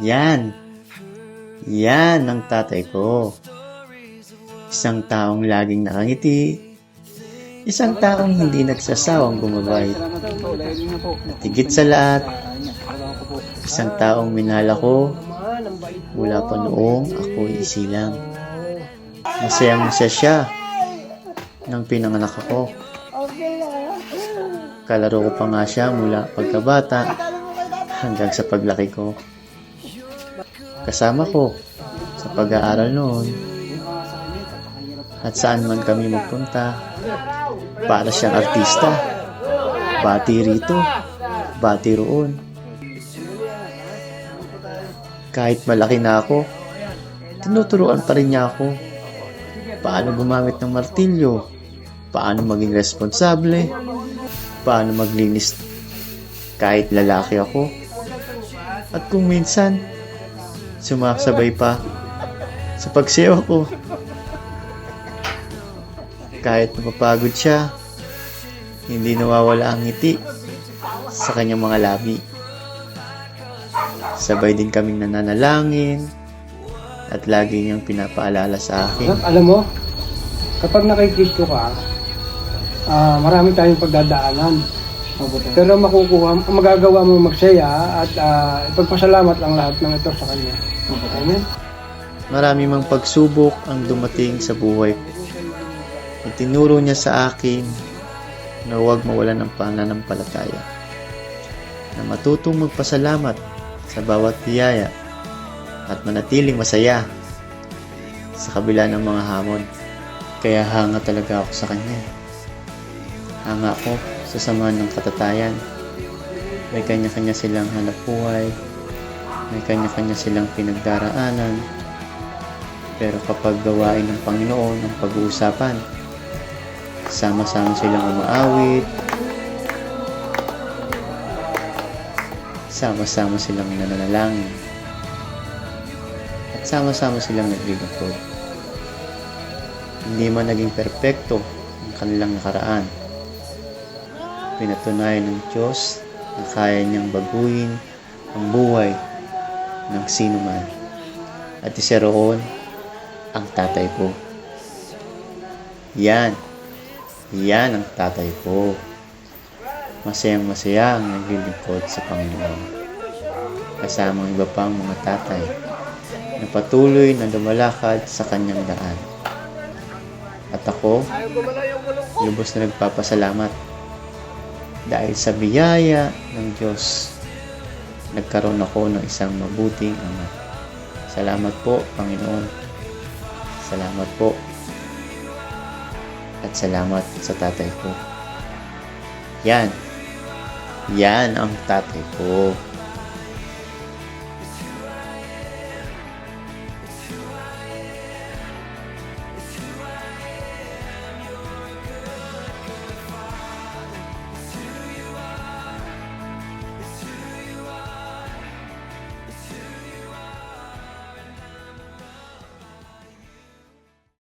Yan. Yan ang tatay ko. Isang taong laging nakangiti. Isang taong hindi nagsasawang gumabay. At higit sa lahat, isang taong minahal ako mula pa noong ako'y isilang. Masayang masaya siya nang pinanganak ako. Kalaro ko pa nga siya mula pagkabata hanggang sa paglaki ko. Kasama ko sa pag-aaral noon at saan man kami magpunta, para siyang artista. Bati rito, bati roon. Kahit malaki na ako, tinuturuan pa rin niya ako paano gumamit ng martilyo, paano maging responsable, paano maglinis kahit lalaki ako. At kung minsan, sumasabay pa sa pagsayaw ko. Kahit napapagod siya, hindi nawawala ang ngiti sa kanyang mga labi. Sabay din kaming nananalangin at lagi niyang pinapaalala sa akin. Alam mo, kapag nakikristo ka, marami tayong pagdadaanan. Pero magagawa mo magsaya at ipagpasalamat ang lahat ng ito sa Kanya. Amen? Marami mang pagsubok ang dumating sa buhay ko. Itinuro niya sa akin na huwag mawalan ng pananampalataya, na matutong magpasalamat sa bawat biyaya at manatiling masaya sa kabila ng mga hamon. Kaya hanga talaga ako sa Kanya. Hanga ako sa samahan ng katatayan. May kanya-kanya silang hanapbuhay, may kanya-kanya silang pinagdaraanan, pero kapag gawain ng Panginoon ang pag-uusapan, sama-sama silang umaawit, sama-sama silang nananalangin, at sama-sama silang naglilingkod. Hindi man naging perpekto ang kanilang nakaraan, pinatunayan ng Diyos na kaya niyang baguhin ang buhay ng sino man. At isa roon ang tatay ko. Yan ang tatay ko. Masayang masaya ang naglilingkod sa Panginoon. Kasama ang iba pang mga tatay na patuloy na lumalakad sa kanyang daan. At ako, lubos na nagpapasalamat dahil sa biyaya ng Diyos, nagkaroon ako ng isang mabuting ama. Salamat po, Panginoon. Salamat po. At salamat sa tatay ko. Yan ang tatay ko.